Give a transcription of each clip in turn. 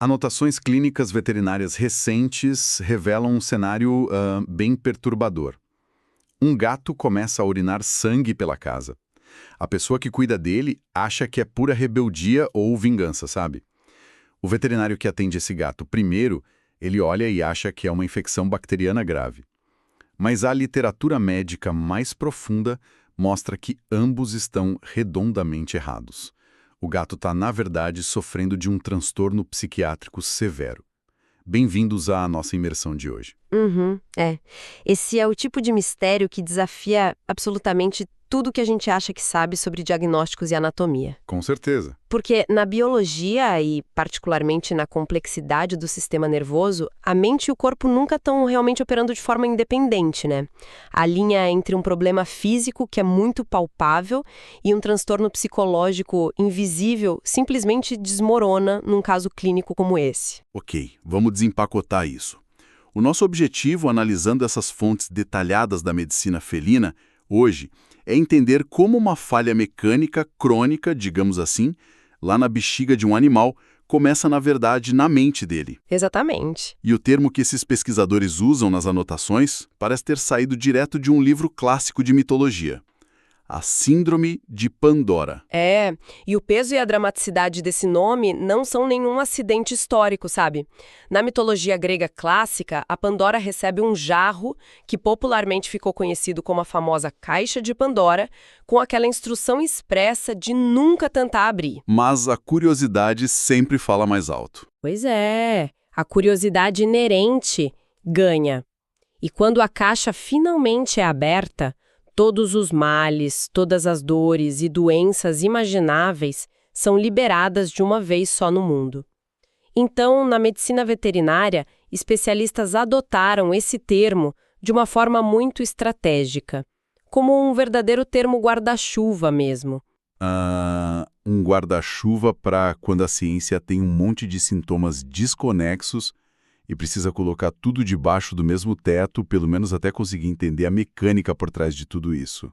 Anotações clínicas veterinárias recentes revelam um cenário bem perturbador. Um gato começa a urinar sangue pela casa. A pessoa que cuida dele acha que é pura rebeldia ou vingança, sabe? O veterinário que atende esse gato primeiro, ele olha e acha que é uma infecção bacteriana grave. Mas a literatura médica mais profunda mostra que ambos estão redondamente errados. O gato está, na verdade, sofrendo de um transtorno psiquiátrico severo. Bem-vindos à nossa imersão de hoje. É. Esse é o tipo de mistério que desafia absolutamente tudo que a gente acha que sabe sobre diagnósticos e anatomia. Com certeza. Porque na biologia e particularmente na complexidade do sistema nervoso, a mente e o corpo nunca estão realmente operando de forma independente, né? A linha entre um problema físico que é muito palpável e um transtorno psicológico invisível simplesmente desmorona num caso clínico como esse. Ok, vamos desempacotar isso. O nosso objetivo, analisando essas fontes detalhadas da medicina felina, hoje, é entender como uma falha mecânica crônica, digamos assim, lá na bexiga de um animal, começa, na verdade, na mente dele. Exatamente. E o termo que esses pesquisadores usam nas anotações parece ter saído direto de um livro clássico de mitologia. A Síndrome de Pandora. É, e o peso e a dramaticidade desse nome não são nenhum acidente histórico, sabe? Na mitologia grega clássica, a Pandora recebe um jarro, que popularmente ficou conhecido como a famosa Caixa de Pandora, com aquela instrução expressa de nunca tentar abrir. Mas a curiosidade sempre fala mais alto. Pois é, a curiosidade inerente ganha. E quando a caixa finalmente é aberta, todos os males, todas as dores e doenças imagináveis são liberadas de uma vez só no mundo. Então, na medicina veterinária, especialistas adotaram esse termo de uma forma muito estratégica, como um verdadeiro termo guarda-chuva mesmo. Um guarda-chuva para quando a ciência tem um monte de sintomas desconexos e precisa colocar tudo debaixo do mesmo teto, pelo menos até conseguir entender a mecânica por trás de tudo isso.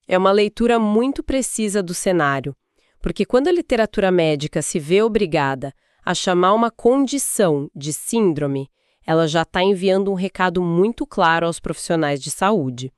É uma leitura muito precisa do cenário, porque quando a literatura médica se vê obrigada a chamar uma condição de síndrome, ela já está enviando um recado muito claro aos profissionais de saúde.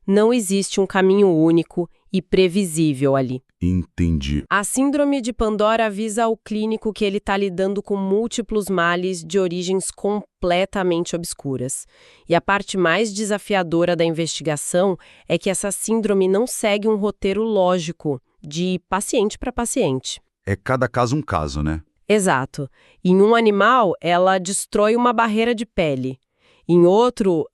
Não existe um caminho único e previsível ali. Entendi. A síndrome de Pandora avisa ao clínico que ele está lidando com múltiplos males de origens completamente obscuras. E a parte mais desafiadora da investigação é que essa síndrome não segue um roteiro lógico, de paciente para paciente. É cada caso um caso, né? Exato. Em um animal, ela destrói uma barreira de pele. Em outro,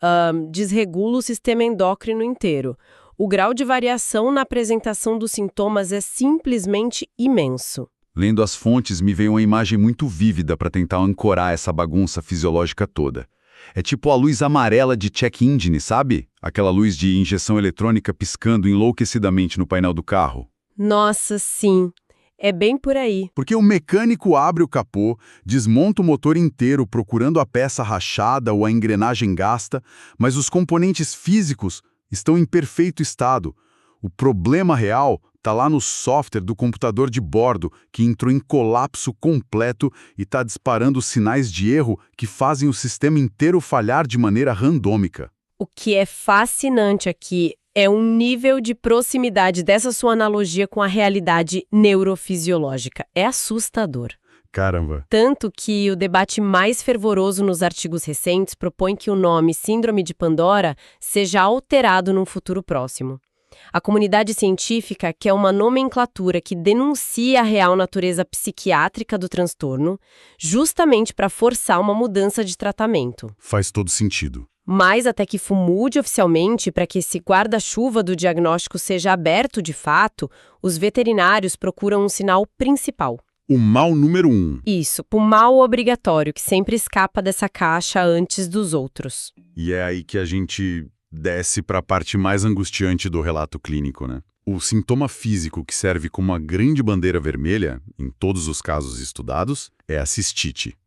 desregula o sistema endócrino inteiro. O grau de variação na apresentação dos sintomas é simplesmente imenso. Lendo as fontes, me veio uma imagem muito vívida para tentar ancorar essa bagunça fisiológica toda. É tipo a luz amarela de check engine, sabe? Aquela luz de injeção eletrônica piscando enlouquecidamente no painel do carro. Nossa, sim. É bem por aí. Porque o mecânico abre o capô, desmonta o motor inteiro procurando a peça rachada ou a engrenagem gasta, mas os componentes físicos estão em perfeito estado. O problema real está lá no software do computador de bordo, que entrou em colapso completo e está disparando sinais de erro que fazem o sistema inteiro falhar de maneira randômica. O que é fascinante aqui é um nível de proximidade dessa sua analogia com a realidade neurofisiológica. É assustador. Caramba! Tanto que o debate mais fervoroso nos artigos recentes propõe que o nome Síndrome de Pandora seja alterado num futuro próximo. A comunidade científica quer uma nomenclatura que denuncie a real natureza psiquiátrica do transtorno, justamente para forçar uma mudança de tratamento. Faz todo sentido. Mas até que isso mude oficialmente para que esse guarda-chuva do diagnóstico seja aberto de fato, os veterinários procuram um sinal principal. O mal número 1. Isso, o mal obrigatório, que sempre escapa dessa caixa antes dos outros. E é aí que a gente desce para a parte mais angustiante do relato clínico, né? O sintoma físico que serve como uma grande bandeira vermelha, em todos os casos estudados, é a cistite.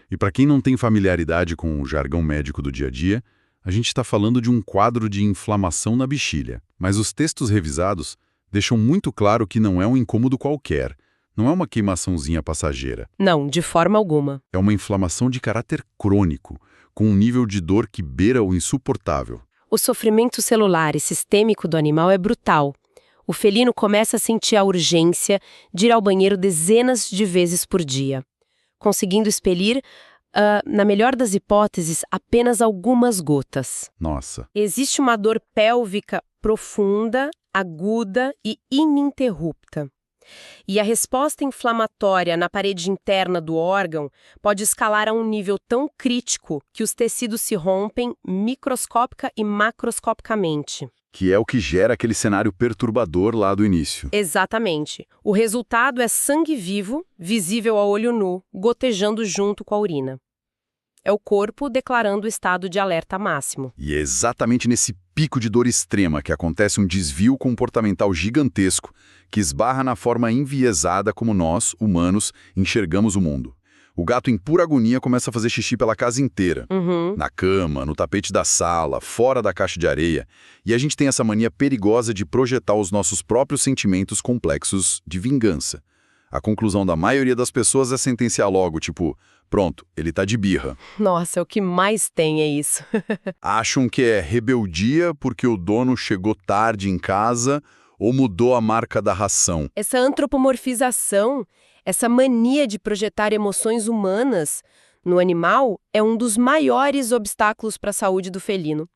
E para quem não tem familiaridade com o jargão médico do dia a dia, a gente está falando de um quadro de inflamação na bexiga. Mas os textos revisados deixam muito claro que não é um incômodo qualquer. Não é uma queimaçãozinha passageira. Não, de forma alguma. É uma inflamação de caráter crônico, com um nível de dor que beira o insuportável. O sofrimento celular e sistêmico do animal é brutal. O felino começa a sentir a urgência de ir ao banheiro dezenas de vezes por dia, conseguindo expelir, na melhor das hipóteses, apenas algumas gotas. Nossa. Existe uma dor pélvica profunda, aguda e ininterrupta. E a resposta inflamatória na parede interna do órgão pode escalar a um nível tão crítico que os tecidos se rompem microscópica e macroscopicamente. Que é o que gera aquele cenário perturbador lá do início. Exatamente. O resultado é sangue vivo, visível a olho nu, gotejando junto com a urina. É o corpo declarando o estado de alerta máximo. E é exatamente nesse pico de dor extrema que acontece um desvio comportamental gigantesco que esbarra na forma enviesada como nós, humanos, enxergamos o mundo. O gato em pura agonia começa a fazer xixi pela casa inteira. Na cama, no tapete da sala, fora da caixa de areia. E a gente tem essa mania perigosa de projetar os nossos próprios sentimentos complexos de vingança. A conclusão da maioria das pessoas é sentenciar logo, tipo, pronto, ele tá de birra. Nossa, o que mais tem é isso. Acham que é rebeldia porque o dono chegou tarde em casa ou mudou a marca da ração. Essa antropomorfização, essa mania de projetar emoções humanas no animal é um dos maiores obstáculos para a saúde do felino.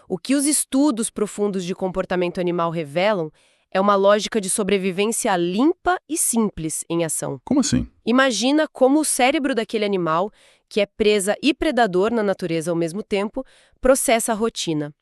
O que os estudos profundos de comportamento animal revelam é uma lógica de sobrevivência limpa e simples em ação. Como assim? Imagina como o cérebro daquele animal, que é presa e predador na natureza ao mesmo tempo, processa a rotina.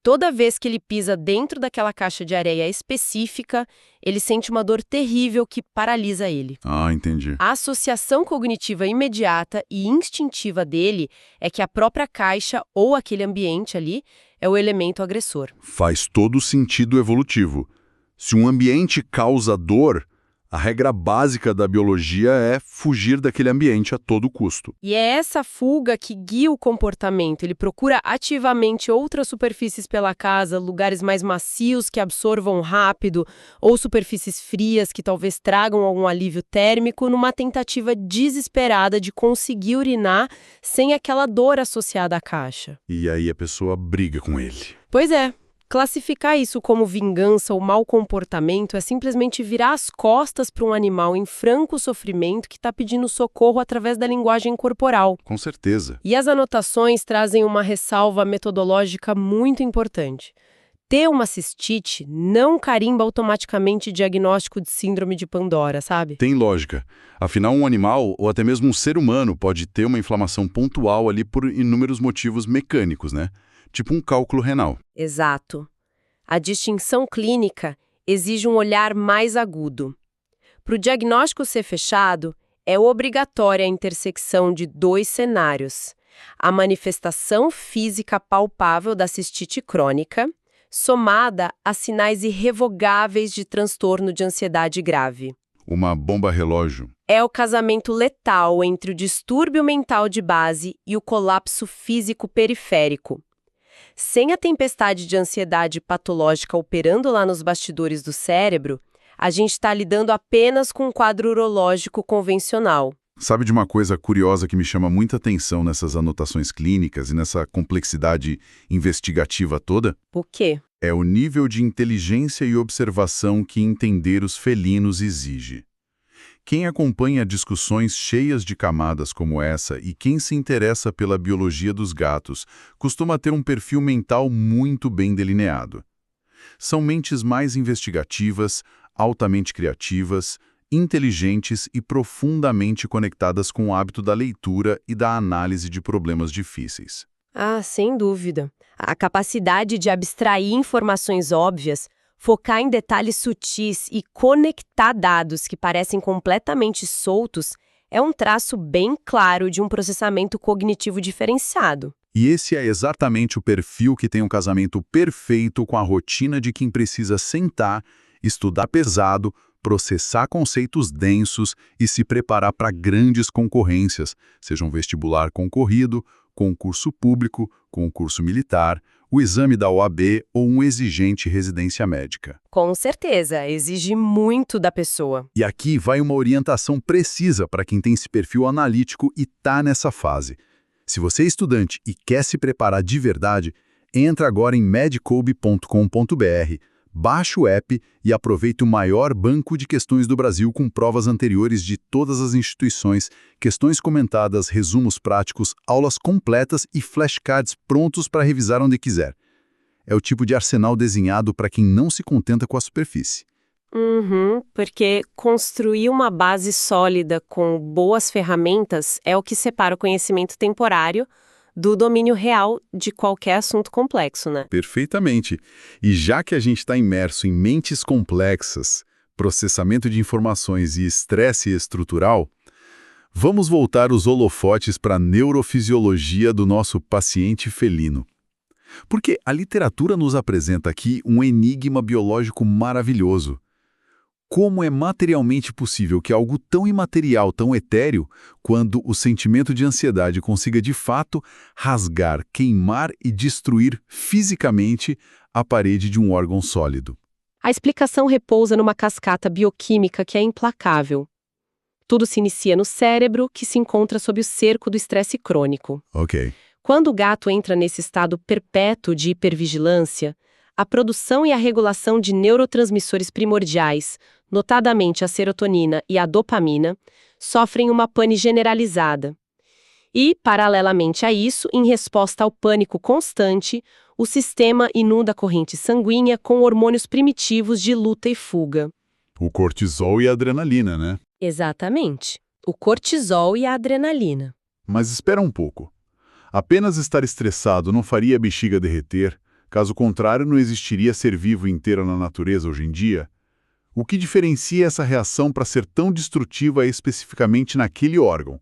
Toda vez que ele pisa dentro daquela caixa de areia específica, ele sente uma dor terrível que paralisa ele. Ah, entendi. A associação cognitiva imediata e instintiva dele é que a própria caixa ou aquele ambiente ali é o elemento agressor. Faz todo sentido evolutivo. Se um ambiente causa dor, a regra básica da biologia é fugir daquele ambiente a todo custo. E é essa fuga que guia o comportamento. Ele procura ativamente outras superfícies pela casa, lugares mais macios que absorvam rápido, ou superfícies frias que talvez tragam algum alívio térmico, numa tentativa desesperada de conseguir urinar sem aquela dor associada à caixa. E aí a pessoa briga com ele. Pois é. Classificar isso como vingança ou mau comportamento é simplesmente virar as costas para um animal em franco sofrimento que está pedindo socorro através da linguagem corporal. Com certeza. E as anotações trazem uma ressalva metodológica muito importante. Ter uma cistite não carimba automaticamente diagnóstico de síndrome de Pandora, sabe? Tem lógica. Afinal, um animal, ou até mesmo um ser humano, pode ter uma inflamação pontual ali por inúmeros motivos mecânicos, né? Tipo um cálculo renal. Exato. A distinção clínica exige um olhar mais agudo. Para o diagnóstico ser fechado, é obrigatória a intersecção de dois cenários: a manifestação física palpável da cistite crônica, somada a sinais irrevogáveis de transtorno de ansiedade grave. Uma bomba relógio. É o casamento letal entre o distúrbio mental de base e o colapso físico periférico. Sem a tempestade de ansiedade patológica operando lá nos bastidores do cérebro, a gente está lidando apenas com um quadro urológico convencional. Sabe de uma coisa curiosa que me chama muita atenção nessas anotações clínicas e nessa complexidade investigativa toda? O quê? É o nível de inteligência e observação que entender os felinos exige. Quem acompanha discussões cheias de camadas como essa e quem se interessa pela biologia dos gatos costuma ter um perfil mental muito bem delineado. São mentes mais investigativas, altamente criativas, inteligentes e profundamente conectadas com o hábito da leitura e da análise de problemas difíceis. Ah, sem dúvida. A capacidade de abstrair informações óbvias, focar em detalhes sutis e conectar dados que parecem completamente soltos é um traço bem claro de um processamento cognitivo diferenciado. E esse é exatamente o perfil que tem um casamento perfeito com a rotina de quem precisa sentar, estudar pesado, processar conceitos densos e se preparar para grandes concorrências, seja um vestibular concorrido, concurso público, concurso militar o exame da OAB ou uma exigente residência médica. Com certeza, exige muito da pessoa. E aqui vai uma orientação precisa para quem tem esse perfil analítico e está nessa fase. Se você é estudante e quer se preparar de verdade, entra agora em medicobe.com.br, baixe o app e aproveite o maior banco de questões do Brasil com provas anteriores de todas as instituições, questões comentadas, resumos práticos, aulas completas e flashcards prontos para revisar onde quiser. É o tipo de arsenal desenhado para quem não se contenta com a superfície. Porque construir uma base sólida com boas ferramentas é o que separa o conhecimento temporário do domínio real de qualquer assunto complexo, né? Perfeitamente. E já que a gente está imerso em mentes complexas, processamento de informações e estresse estrutural, vamos voltar os holofotes para a neurofisiologia do nosso paciente felino. Porque a literatura nos apresenta aqui um enigma biológico maravilhoso. Como é materialmente possível que algo tão imaterial, tão etéreo, quando o sentimento de ansiedade consiga de fato rasgar, queimar e destruir fisicamente a parede de um órgão sólido? A explicação repousa numa cascata bioquímica que é implacável. Tudo se inicia no cérebro, que se encontra sob o cerco do estresse crônico. Ok. Quando o gato entra nesse estado perpétuo de hipervigilância, a produção e a regulação de neurotransmissores primordiais, notadamente a serotonina e a dopamina, sofrem uma pane generalizada. E, paralelamente a isso, em resposta ao pânico constante, o sistema inunda a corrente sanguínea com hormônios primitivos de luta e fuga. O cortisol e a adrenalina, né? Exatamente. O cortisol e a adrenalina. Mas espera um pouco. Apenas estar estressado não faria a bexiga derreter, caso contrário não existiria ser vivo inteiro na natureza hoje em dia? O que diferencia essa reação para ser tão destrutiva especificamente naquele órgão?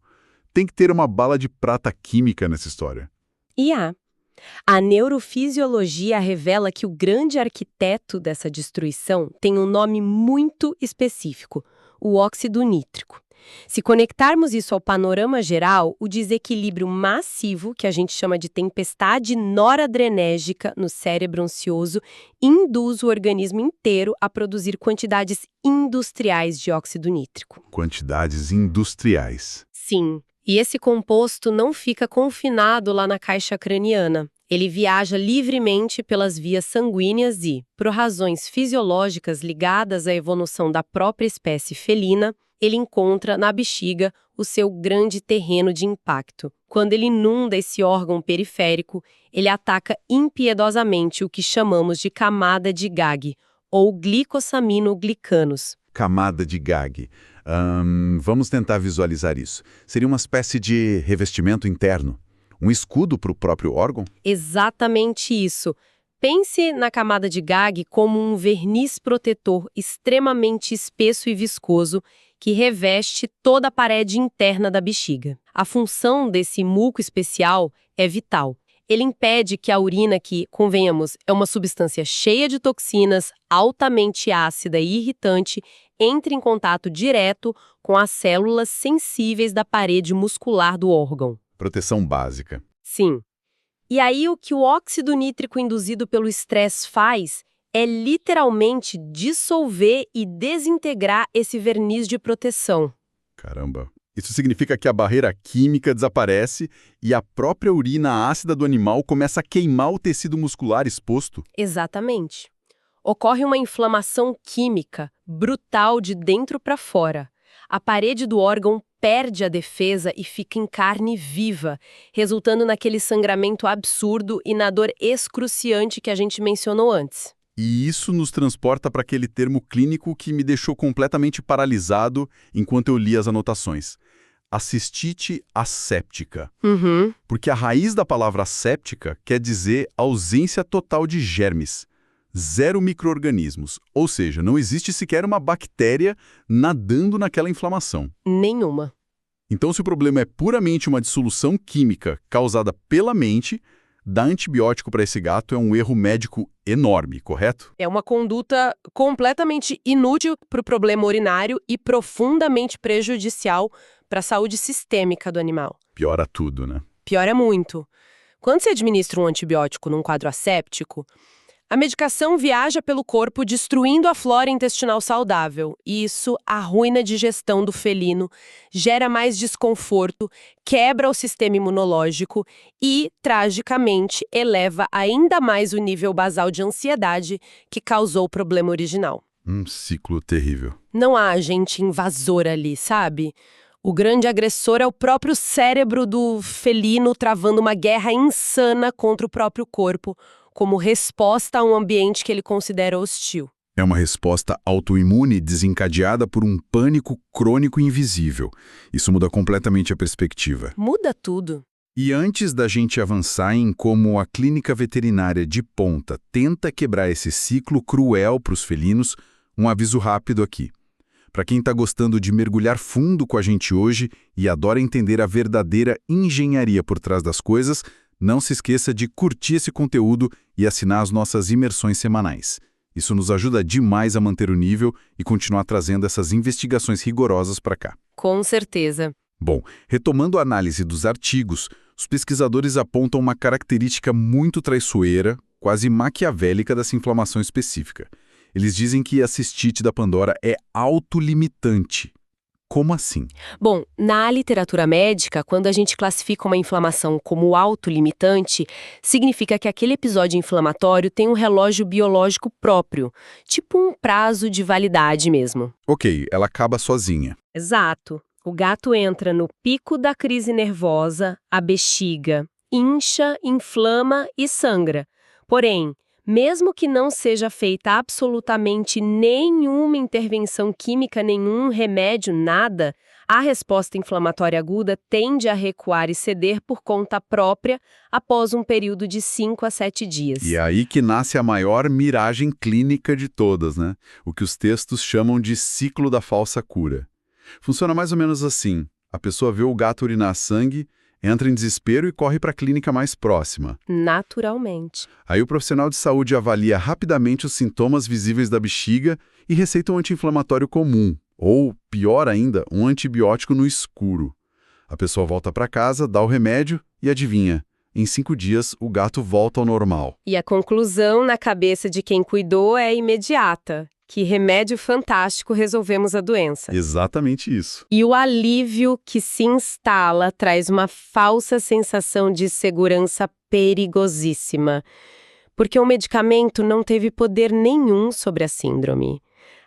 Tem que ter uma bala de prata química nessa história. E a neurofisiologia revela que o grande arquiteto dessa destruição tem um nome muito específico, o óxido nítrico. Se conectarmos isso ao panorama geral, o desequilíbrio massivo, que a gente chama de tempestade noradrenérgica no cérebro ansioso, induz o organismo inteiro a produzir quantidades industriais de óxido nítrico. Quantidades industriais. Sim, e esse composto não fica confinado lá na caixa craniana. Ele viaja livremente pelas vias sanguíneas e, por razões fisiológicas ligadas à evolução da própria espécie felina, ele encontra na bexiga o seu grande terreno de impacto. Quando ele inunda esse órgão periférico, ele ataca impiedosamente o que chamamos de camada de Gag, ou glicosaminoglicanos. Camada de Gag. Vamos tentar visualizar isso. Seria uma espécie de revestimento interno. Um escudo para o próprio órgão? Exatamente isso. Pense na camada de Gag como um verniz protetor extremamente espesso e viscoso que reveste toda a parede interna da bexiga. A função desse muco especial é vital. Ele impede que a urina, que, convenhamos, é uma substância cheia de toxinas, altamente ácida e irritante, entre em contato direto com as células sensíveis da parede muscular do órgão. Proteção básica. Sim. E aí o que o óxido nítrico induzido pelo estresse faz é literalmente dissolver e desintegrar esse verniz de proteção. Caramba. Isso significa que a barreira química desaparece e a própria urina ácida do animal começa a queimar o tecido muscular exposto? Exatamente. Ocorre uma inflamação química brutal de dentro para fora. A parede do órgão perde a defesa e fica em carne viva, resultando naquele sangramento absurdo e na dor excruciante que a gente mencionou antes. E isso nos transporta para aquele termo clínico que me deixou completamente paralisado enquanto eu li as anotações. A cistite asséptica. Porque a raiz da palavra asséptica quer dizer ausência total de germes. Zero micro-organismos, ou seja, não existe sequer uma bactéria nadando naquela inflamação. Nenhuma. Então, se o problema é puramente uma dissolução química causada pela mente, dar antibiótico para esse gato é um erro médico enorme, correto? É uma conduta completamente inútil para o problema urinário e profundamente prejudicial para a saúde sistêmica do animal. Piora tudo, né? Piora muito. Quando você administra um antibiótico num quadro asséptico, a medicação viaja pelo corpo destruindo a flora intestinal saudável. E isso arruina a digestão do felino, gera mais desconforto, quebra o sistema imunológico e, tragicamente, eleva ainda mais o nível basal de ansiedade que causou o problema original. Um ciclo terrível. Não há agente invasor ali, sabe? O grande agressor é o próprio cérebro do felino travando uma guerra insana contra o próprio corpo, como resposta a um ambiente que ele considera hostil. É uma resposta autoimune desencadeada por um pânico crônico e invisível. Isso muda completamente a perspectiva. Muda tudo. E antes da gente avançar em como a clínica veterinária de ponta tenta quebrar esse ciclo cruel para os felinos, um aviso rápido aqui. Para quem está gostando de mergulhar fundo com a gente hoje e adora entender a verdadeira engenharia por trás das coisas, não se esqueça de curtir esse conteúdo e assinar as nossas imersões semanais. Isso nos ajuda demais a manter o nível e continuar trazendo essas investigações rigorosas para cá. Com certeza. Bom, retomando a análise dos artigos, os pesquisadores apontam uma característica muito traiçoeira, quase maquiavélica dessa inflamação específica. Eles dizem que a cistite da Pandora é autolimitante. Como assim? Bom, na literatura médica, quando a gente classifica uma inflamação como autolimitante, significa que aquele episódio inflamatório tem um relógio biológico próprio, tipo um prazo de validade mesmo. Ok, ela acaba sozinha. Exato. O gato entra no pico da crise nervosa, a bexiga incha, inflama e sangra. Porém, mesmo que não seja feita absolutamente nenhuma intervenção química, nenhum remédio, nada, a resposta inflamatória aguda tende a recuar e ceder por conta própria após um período de 5 a 7 dias. E é aí que nasce a maior miragem clínica de todas, né? O que os textos chamam de ciclo da falsa cura. Funciona mais ou menos assim. A pessoa vê o gato urinar sangue, entra em desespero e corre para a clínica mais próxima. Naturalmente. Aí o profissional de saúde avalia rapidamente os sintomas visíveis da bexiga e receita um anti-inflamatório comum, ou, pior ainda, um antibiótico no escuro. A pessoa volta para casa, dá o remédio e adivinha, em 5 dias o gato volta ao normal. E a conclusão na cabeça de quem cuidou é imediata. Que remédio fantástico, resolvemos a doença. Exatamente isso. E o alívio que se instala traz uma falsa sensação de segurança perigosíssima, porque o medicamento não teve poder nenhum sobre a síndrome.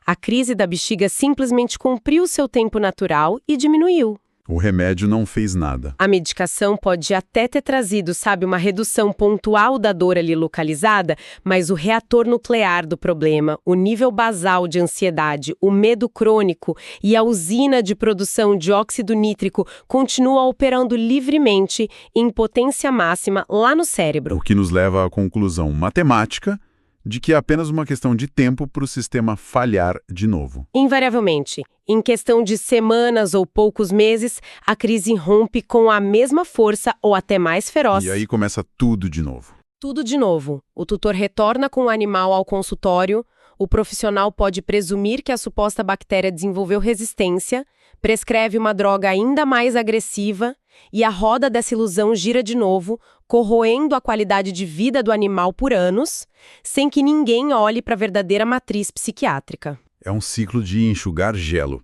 A crise da bexiga simplesmente cumpriu seu tempo natural e diminuiu. O remédio não fez nada. A medicação pode até ter trazido, sabe, uma redução pontual da dor ali localizada, mas o reator nuclear do problema, o nível basal de ansiedade, o medo crônico e a usina de produção de óxido nítrico continua operando livremente em potência máxima lá no cérebro. O que nos leva à conclusão matemática de que é apenas uma questão de tempo para o sistema falhar de novo. Invariavelmente, em questão de semanas ou poucos meses, a crise irrompe com a mesma força ou até mais feroz. E aí começa tudo de novo. Tudo de novo. O tutor retorna com o animal ao consultório, o profissional pode presumir que a suposta bactéria desenvolveu resistência, prescreve uma droga ainda mais agressiva e a roda dessa ilusão gira de novo, corroendo a qualidade de vida do animal por anos, sem que ninguém olhe para a verdadeira matriz psiquiátrica. É um ciclo de enxugar gelo.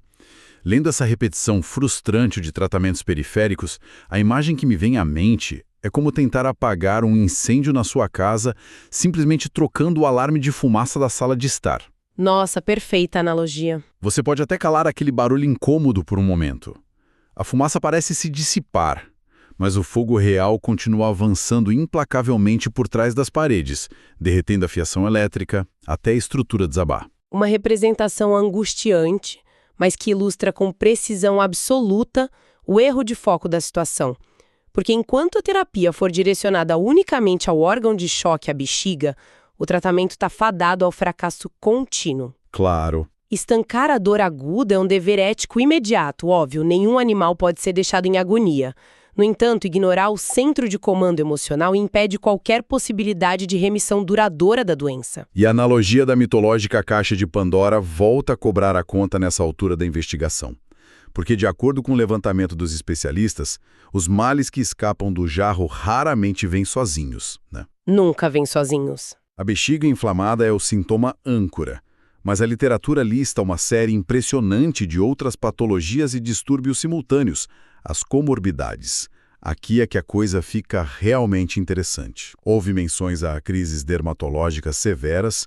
Lendo essa repetição frustrante de tratamentos periféricos, a imagem que me vem à mente é como tentar apagar um incêndio na sua casa simplesmente trocando o alarme de fumaça da sala de estar. Nossa, perfeita analogia. Você pode até calar aquele barulho incômodo por um momento. A fumaça parece se dissipar, mas o fogo real continua avançando implacavelmente por trás das paredes, derretendo a fiação elétrica até a estrutura desabar. Uma representação angustiante, mas que ilustra com precisão absoluta o erro de foco da situação. Porque enquanto a terapia for direcionada unicamente ao órgão de choque, a bexiga, o tratamento está fadado ao fracasso contínuo. Claro. Estancar a dor aguda é um dever ético imediato, óbvio, nenhum animal pode ser deixado em agonia. No entanto, ignorar o centro de comando emocional impede qualquer possibilidade de remissão duradoura da doença. E a analogia da mitológica caixa de Pandora volta a cobrar a conta nessa altura da investigação. porque, de acordo com o levantamento dos especialistas, os males que escapam do jarro raramente vêm sozinhos, né? Nunca vêm sozinhos. A bexiga inflamada é o sintoma âncora, mas a literatura lista uma série impressionante de outras patologias e distúrbios simultâneos, as comorbidades. Aqui é que a coisa fica realmente interessante. Houve menções a crises dermatológicas severas,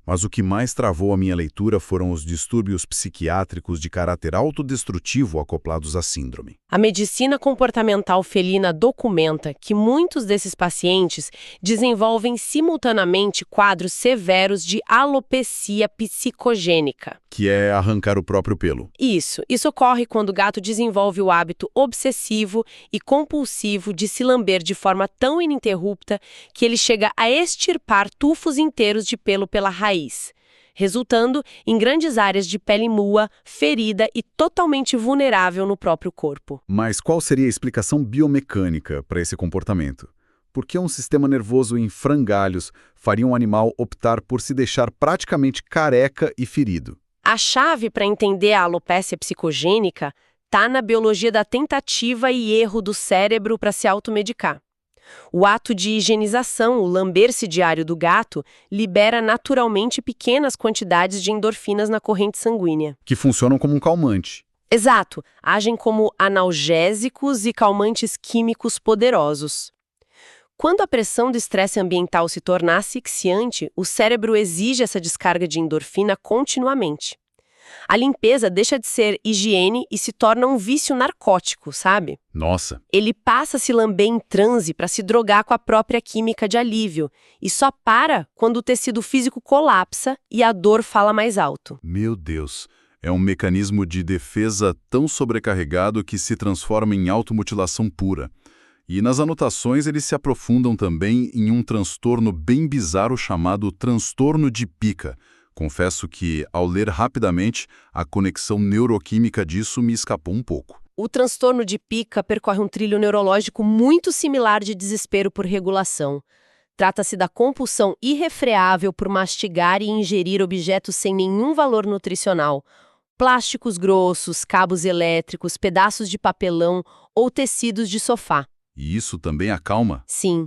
mas o que mais travou a minha leitura foram os distúrbios psiquiátricos de caráter autodestrutivo acoplados à síndrome. A medicina comportamental felina documenta que muitos desses pacientes desenvolvem simultaneamente quadros severos de alopecia psicogênica. Que é arrancar o próprio pelo. Isso ocorre quando o gato desenvolve o hábito obsessivo e compulsivo de se lamber de forma tão ininterrupta que ele chega a extirpar tufos inteiros de pelo pela raiz, resultando em grandes áreas de pele nua, ferida e totalmente vulnerável no próprio corpo. Mas qual seria a explicação biomecânica para esse comportamento? Por que um sistema nervoso em frangalhos faria um animal optar por se deixar praticamente careca e ferido? A chave para entender a alopécia psicogênica está na biologia da tentativa e erro do cérebro para se automedicar. O ato de higienização, o lamber-se diário do gato, libera naturalmente pequenas quantidades de endorfinas na corrente sanguínea. Que funcionam como um calmante. Exato, agem como analgésicos e calmantes químicos poderosos. Quando a pressão do estresse ambiental se torna asfixiante, o cérebro exige essa descarga de endorfina continuamente. A limpeza deixa de ser higiene e se torna um vício narcótico, sabe? Nossa! Ele passa a se lamber em transe para se drogar com a própria química de alívio e só para quando o tecido físico colapsa e a dor fala mais alto. Meu Deus! É um mecanismo de defesa tão sobrecarregado que se transforma em automutilação pura. E nas anotações eles se aprofundam também em um transtorno bem bizarro chamado transtorno de Pica. Confesso que, ao ler rapidamente, a conexão neuroquímica disso me escapou um pouco. O transtorno de Pica percorre um trilho neurológico muito similar de desespero por regulação. Trata-se da compulsão irrefreável por mastigar e ingerir objetos sem nenhum valor nutricional. Plásticos grossos, cabos elétricos, pedaços de papelão ou tecidos de sofá. E isso também acalma? Sim.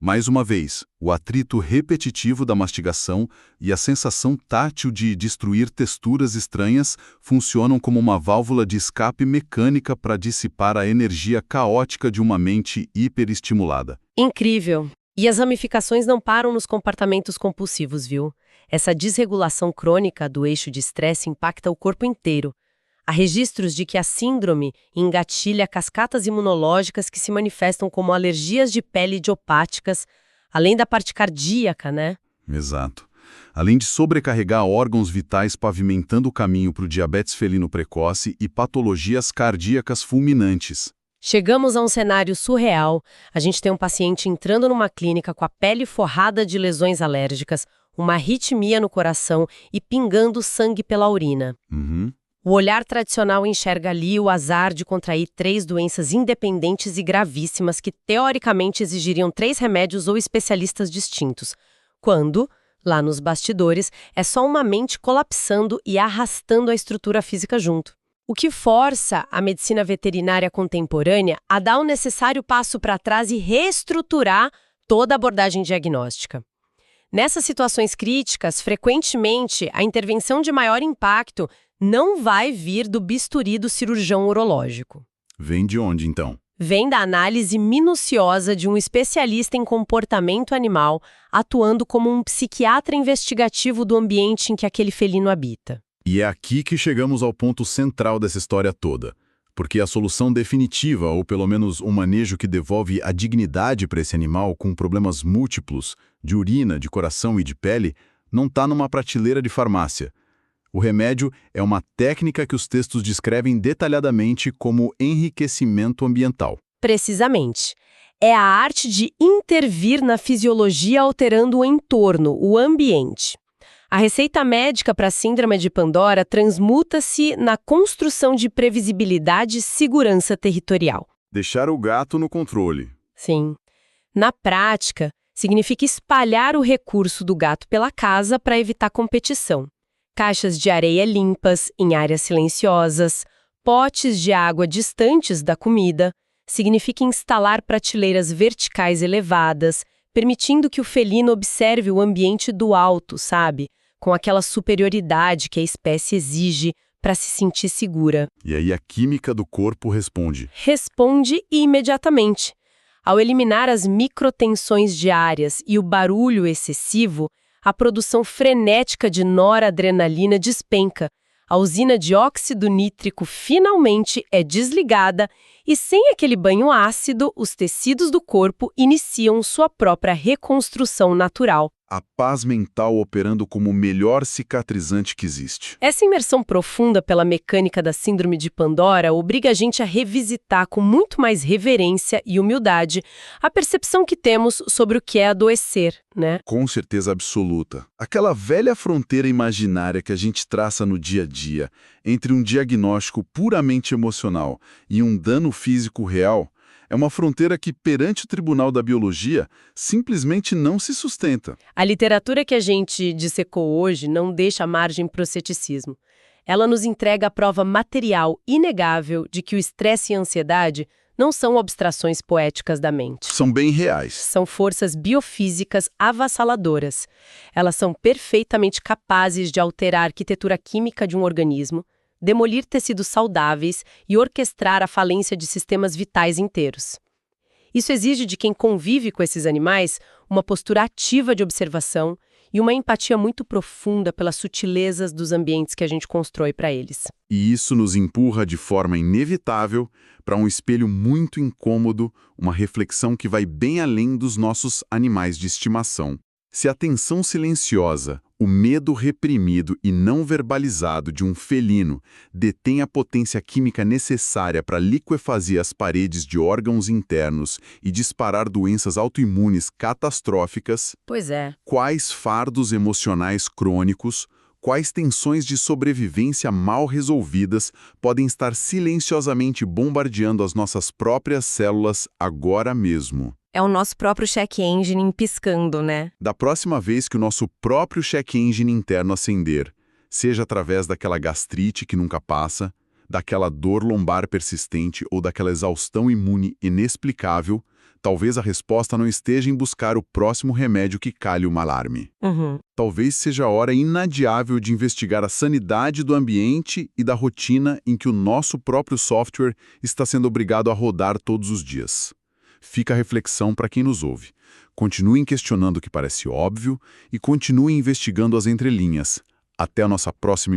Mais uma vez, o atrito repetitivo da mastigação e a sensação tátil de destruir texturas estranhas funcionam como uma válvula de escape mecânica para dissipar a energia caótica de uma mente hiperestimulada. Incrível! E as ramificações não param nos comportamentos compulsivos, viu? Essa desregulação crônica do eixo de estresse impacta o corpo inteiro. Há registros de que a síndrome engatilha cascatas imunológicas que se manifestam como alergias de pele idiopáticas, além da parte cardíaca, né? Exato. Além de sobrecarregar órgãos vitais pavimentando o caminho para o diabetes felino precoce e patologias cardíacas fulminantes. Chegamos a um cenário surreal. A gente tem um paciente entrando numa clínica com a pele forrada de lesões alérgicas, uma arritmia no coração e pingando sangue pela urina. O olhar tradicional enxerga ali o azar de contrair 3 doenças independentes e gravíssimas que teoricamente exigiriam 3 remédios ou especialistas distintos, quando, lá nos bastidores, é só uma mente colapsando e arrastando a estrutura física junto. O que força a medicina veterinária contemporânea a dar o necessário passo para trás e reestruturar toda a abordagem diagnóstica. Nessas situações críticas, frequentemente, a intervenção de maior impacto não vai vir do bisturi do cirurgião urológico. Vem de onde, então? Vem da análise minuciosa de um especialista em comportamento animal, atuando como um psiquiatra investigativo do ambiente em que aquele felino habita. E é aqui que chegamos ao ponto central dessa história toda. Porque a solução definitiva, ou pelo menos um manejo que devolve a dignidade para esse animal com problemas múltiplos, de urina, de coração e de pele, não está numa prateleira de farmácia. O remédio é uma técnica que os textos descrevem detalhadamente como enriquecimento ambiental. Precisamente. É a arte de intervir na fisiologia alterando o entorno, o ambiente. A receita médica para a síndrome de Pandora transmuta-se na construção de previsibilidade e segurança territorial. Deixar o gato no controle. Sim. Na prática, significa espalhar o recurso do gato pela casa para evitar competição. Caixas de areia limpas, em áreas silenciosas, potes de água distantes da comida, significa instalar prateleiras verticais elevadas, permitindo que o felino observe o ambiente do alto, sabe? Com aquela superioridade que a espécie exige para se sentir segura. E aí a química do corpo responde. Responde imediatamente. Ao eliminar as microtensões diárias e o barulho excessivo, a produção frenética de noradrenalina despenca. A usina de óxido nítrico finalmente é desligada e, sem aquele banho ácido, os tecidos do corpo iniciam sua própria reconstrução natural. A paz mental operando como o melhor cicatrizante que existe. Essa imersão profunda pela mecânica da síndrome de Pandora obriga a gente a revisitar com muito mais reverência e humildade a percepção que temos sobre o que é adoecer, né? Com certeza absoluta. Aquela velha fronteira imaginária que a gente traça no dia a dia entre um diagnóstico puramente emocional e um dano físico real é uma fronteira que, perante o Tribunal da Biologia, simplesmente não se sustenta. A literatura que a gente dissecou hoje não deixa margem para o ceticismo. Ela nos entrega a prova material inegável de que o estresse e a ansiedade não são abstrações poéticas da mente. São bem reais. São forças biofísicas avassaladoras. Elas são perfeitamente capazes de alterar a arquitetura química de um organismo, demolir tecidos saudáveis e orquestrar a falência de sistemas vitais inteiros. Isso exige de quem convive com esses animais uma postura ativa de observação e uma empatia muito profunda pelas sutilezas dos ambientes que a gente constrói para eles. E isso nos empurra de forma inevitável para um espelho muito incômodo, uma reflexão que vai bem além dos nossos animais de estimação. Se a tensão silenciosa, o medo reprimido e não verbalizado de um felino detém a potência química necessária para liquefazer as paredes de órgãos internos e disparar doenças autoimunes catastróficas, Pois é. quais fardos emocionais crônicos, quais tensões de sobrevivência mal resolvidas podem estar silenciosamente bombardeando as nossas próprias células agora mesmo? É o nosso próprio check engine piscando, né? Da próxima vez que o nosso próprio check engine interno acender, seja através daquela gastrite que nunca passa, daquela dor lombar persistente ou daquela exaustão imune inexplicável, talvez a resposta não esteja em buscar o próximo remédio que calhe o alarme. Talvez seja a hora inadiável de investigar a sanidade do ambiente e da rotina em que o nosso próprio software está sendo obrigado a rodar todos os dias. Fica a reflexão para quem nos ouve. Continuem questionando o que parece óbvio e continuem investigando as entrelinhas. Até a nossa próxima